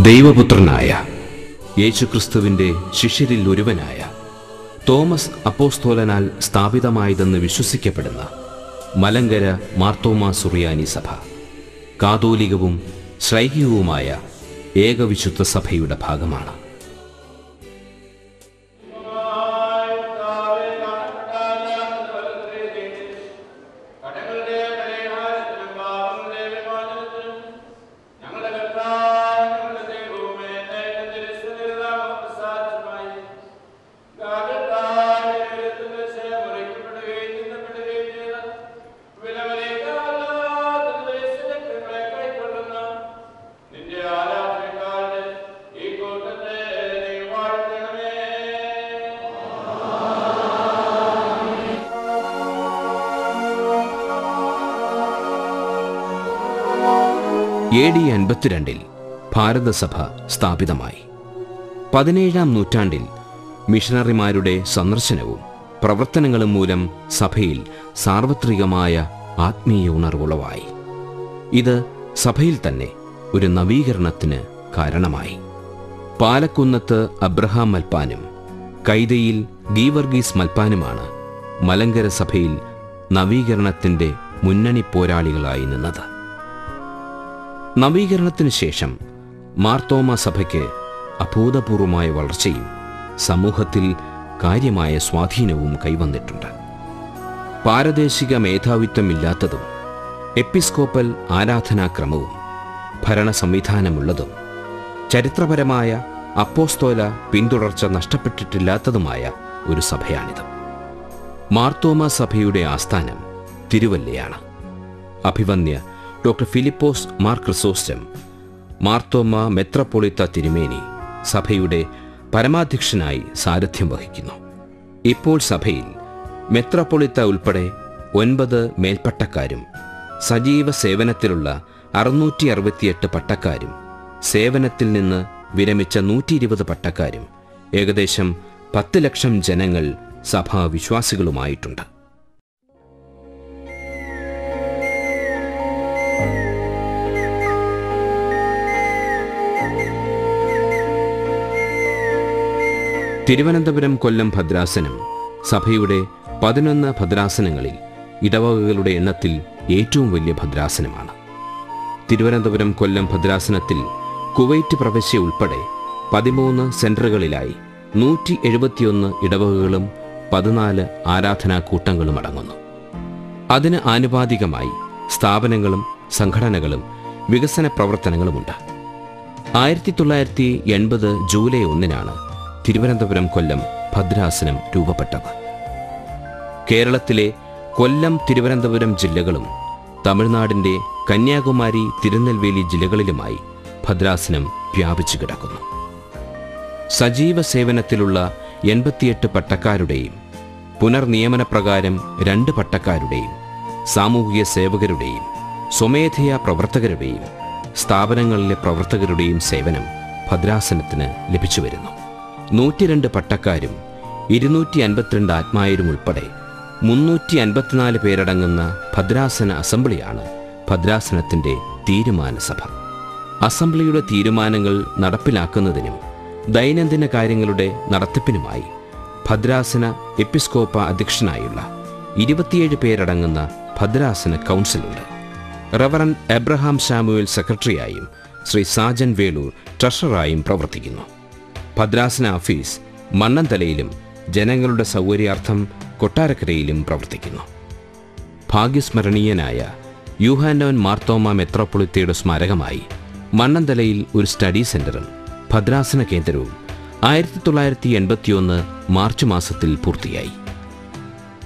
ദൈവപുത്രനായ യേശുക്രിസ്തുവിൻ്റെ ശിഷ്യരിൽ ഒരുവനായ തോമസ് അപ്പോസ്തോലനാൽ സ്ഥാപിതമായതെന്ന് വിശ്വസിക്കപ്പെടുന്ന മലങ്കര മാർത്തോമാ സുറിയാനി സഭ കാതോലികവും ശ്രൈഹികവുമായ ഏകവിശുദ്ധ സഭയുടെ ഭാഗമാണ്. AD 52 ഭാരതസഭ സ്ഥാപിതമായി. 17-ാം നൂറ്റാണ്ടിൽ മിഷണറിമാരുടെ സന്ദർശനവും പ്രവർത്തനങ്ങളും മൂലം സഭയിൽ സാർവത്രികമായ ആത്മീയ ഉണർവുളവായി. ഇത് സഭയിൽ തന്നെ ഒരു നവീകരണത്തിന് കാരണമായി. പാലക്കുന്നത്ത് അബ്രഹാം മൽപ്പാനും കൈതയിൽ ഗീവർഗീസ് മൽപ്പാനുമാണ് മലങ്കര സഭയിൽ നവീകരണത്തിൻ്റെ മുന്നണി പോരാളികളായി നിന്നത്. നവീകരണത്തിന് ശേഷം മാർത്തോമാ സഭയ്ക്ക് അഭൂതപൂർവമായ വളർച്ചയും സമൂഹത്തിൽ കാര്യമായ സ്വാധീനവും കൈവന്നിട്ടുണ്ട്. പാരദേശിക മേധാവിത്വമില്ലാത്തതും എപ്പിസ്കോപ്പൽ ആരാധനാക്രമവും ഭരണ സംവിധാനമുള്ളതും ചരിത്രപരമായ അപ്പോസ്തോല പിന്തുടർച്ച നഷ്ടപ്പെട്ടിട്ടില്ലാത്തതുമായ ഒരു സഭയാണിത്. മാർത്തോമാ സഭയുടെ ആസ്ഥാനം തിരുവല്ലയാണ്. അഭിവന്യ ഡോക്ടർ ഫിലിപ്പോസ് മാർ ക്രിസോസ്റ്റം മാർത്തോമാ മെത്രാപ്പൊളീത്ത തിരുമേനി സഭയുടെ പരമാധ്യക്ഷനായി സാരഥ്യം വഹിക്കുന്നു. ഇപ്പോൾ സഭയിൽ മെത്രാപ്പൊളീത്ത ഉൾപ്പെടെ 9 മേൽപ്പട്ടക്കാരും സജീവ സേവനത്തിലുള്ള 668 പട്ടക്കാരും സേവനത്തിൽ നിന്ന് വിരമിച്ച 120 പട്ടക്കാരും ഏകദേശം 10 ലക്ഷം ജനങ്ങൾ സഭാ വിശ്വാസികളുമായിട്ടുണ്ട്. തിരുവനന്തപുരം കൊല്ലം ഭദ്രാസനം സഭയുടെ 11 ഭദ്രാസനങ്ങളിൽ ഇടവകകളുടെ എണ്ണത്തിൽ ഏറ്റവും വലിയ ഭദ്രാസനമാണ്. തിരുവനന്തപുരം കൊല്ലം ഭദ്രാസനത്തിൽ കുവൈറ്റ് പ്രവിശ്യ ഉൾപ്പെടെ 13 സെന്ററുകളിലായി 171 ഇടവകകളും 14 ആരാധനാ കൂട്ടങ്ങളും അടങ്ങുന്നു. അതിന് ആനുപാതികമായി സ്ഥാപനങ്ങളും സംഘടനകളും വികസന പ്രവർത്തനങ്ങളുമുണ്ട്. 1980 ജൂലൈ 1 തിരുവനന്തപുരം കൊല്ലം ഭദ്രാസനം രൂപപ്പെട്ടത്. കേരളത്തിലെ കൊല്ലം തിരുവനന്തപുരം ജില്ലകളും തമിഴ്നാടിൻ്റെ കന്യാകുമാരി തിരുനെൽവേലി ജില്ലകളിലുമായി ഭദ്രാസനം വ്യാപിച്ചു കിടക്കുന്നു. സജീവ സേവനത്തിലുള്ള 88 പട്ടക്കാരുടെയും പുനർനിയമനപ്രകാരം 2 പട്ടക്കാരുടെയും സാമൂഹിക സേവകരുടെയും സ്വമേധയാ പ്രവർത്തകരുടെയും സ്ഥാപനങ്ങളിലെ പ്രവർത്തകരുടെയും സേവനം ഭദ്രാസനത്തിന് ലഭിച്ചു വരുന്നു. 102 പട്ടക്കാരും 252 ആത്മായരും ഉൾപ്പെടെ 354 പേരടങ്ങുന്ന ഭദ്രാസന അസംബ്ലിയാണ് ഭദ്രാസനത്തിൻ്റെ തീരുമാന സഭ. അസംബ്ലിയുടെ തീരുമാനങ്ങൾ നടപ്പിലാക്കുന്നതിനും ദൈനംദിന കാര്യങ്ങളുടെ നടത്തിപ്പിനുമായി ഭദ്രാസന എപ്പിസ്കോപ്പ അധ്യക്ഷനായുള്ള 27 പേരടങ്ങുന്ന ഭദ്രാസന കൗൺസിലുണ്ട്. റവറൻഡ് എബ്രഹാം സാമുവേൽ സെക്രട്ടറിയായും ശ്രീ സാജൻ വേളൂർ ട്രഷററായും പ്രവർത്തിക്കുന്നു. ഭദ്രാസന ഓഫീസ് മണ്ണന്തലയിലും ജനങ്ങളുടെ സൗകര്യാർത്ഥം കൊട്ടാരക്കരയിലും പ്രവർത്തിക്കുന്നു. ഭാഗ്യസ്മരണീയനായ യൂഹാനോൻ മാർത്തോമാ മെത്രാപ്പൊളീത്തയുടെ സ്മാരകമായി മണ്ണന്തലയിൽ ഒരു സ്റ്റഡി സെന്ററും ഭദ്രാസന കേന്ദ്രവും 1981 മാർച്ച് മാസത്തിൽ പൂർത്തിയായി.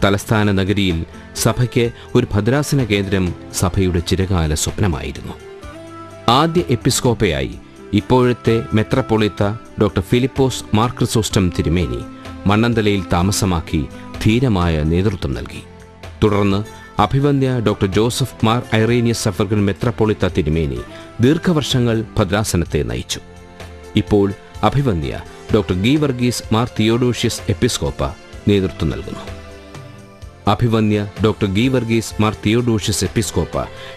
തലസ്ഥാന നഗരിയിൽ സഭയ്ക്ക് ഒരു ഭദ്രാസന കേന്ദ്രം സഭയുടെ ചിരകാല സ്വപ്നമായിരുന്നു. ആദ്യ എപ്പിസ്കോപ്പയായി ഇപ്പോഴത്തെ മെത്രാപ്പൊളീത്ത ഡോക്ടർ ഫിലിപ്പോസ് മാർ ക്രിസോസ്റ്റം തിരുമേനി മണ്ണന്തലയിൽ താമസമാക്കി ധീരമായ നേതൃത്വം നൽകി. തുടർന്ന് അഭിവന്യ ഡോക്ടർ ജോസഫ് മാർ ഐറേനിയസ് സഫർഗൻ മെത്രാപ്പൊളീത്ത തിരുമേനി ദീർഘവർഷങ്ങൾ ഭദ്രാസനത്തെ നയിച്ചു. ഇപ്പോൾ അഭിവന്യ ഡോക്ടർ ഗീവർഗീസ് മാർ തിയോഡോഷ്യസ് എപ്പിസ്കോപ്പ നേതൃത്വം നൽകുന്നു. അഭിവന്യ ഡോക്ടർ ഗീവർഗീസ് മാർ തിയോഡോഷ്യസ് എപ്പിസ്കോപ്പ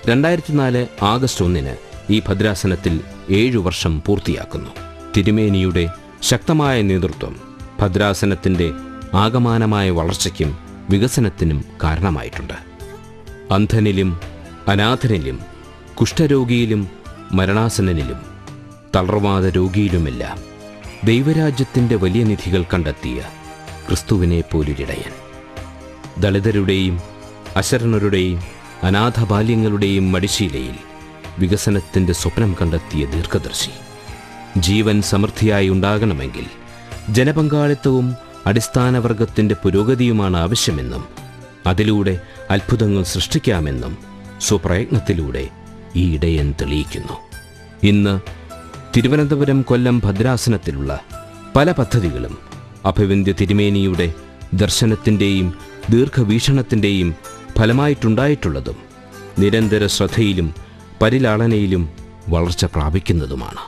2004 ആഗസ്റ്റ് 1 ഈ ഭദ്രാസനത്തിൽ 7 വർഷം പൂർത്തിയാക്കുന്നു. തിരുമേനിയുടെ ശക്തമായ നേതൃത്വം ഭദ്രാസനത്തിൻ്റെ ആകമാനമായ വളർച്ചയ്ക്കും വികസനത്തിനും കാരണമായിട്ടുണ്ട്. അന്ധനിലും അനാഥനിലും കുഷ്ഠരോഗിയിലും മരണാസന്നനിലും തളർവാദ രോഗിയിലുമെല്ലാം ദൈവരാജ്യത്തിൻ്റെ വലിയ നിധികൾ കണ്ടെത്തിയ ക്രിസ്തുവിനെ പോലൊരിടയൻ. ദളിതരുടെയും അശരണരുടെയും അനാഥ ബാല്യങ്ങളുടെയും മടിശീലയിൽ വികസനത്തിൻ്റെ സ്വപ്നം കണ്ടെത്തിയ ദീർഘദർശി. ജീവൻ സമൃദ്ധിയായി ഉണ്ടാകണമെങ്കിൽ ജനപങ്കാളിത്തവും അടിസ്ഥാനവർഗത്തിൻ്റെ പുരോഗതിയുമാണ് ആവശ്യമെന്നും അതിലൂടെ അത്ഭുതങ്ങൾ സൃഷ്ടിക്കാമെന്നും സ്വപ്രയത്നത്തിലൂടെ ഈ ഇടയൻ തെളിയിക്കുന്നു. ഇന്ന് തിരുവനന്തപുരം, കൊല്ലം ഭദ്രാസനത്തിലുള്ള പല പദ്ധതികളും അഭിവന്ദ്യ തിരുമേനിയുടെ ദർശനത്തിൻ്റെയും ദീർഘവീക്ഷണത്തിൻ്റെയും ഫലമായിട്ടുണ്ടായിട്ടുള്ളതും നിരന്തര ശ്രദ്ധയിലും പരിലാളനയിലും വളർച്ച പ്രാപിക്കുന്നതുമാണ്.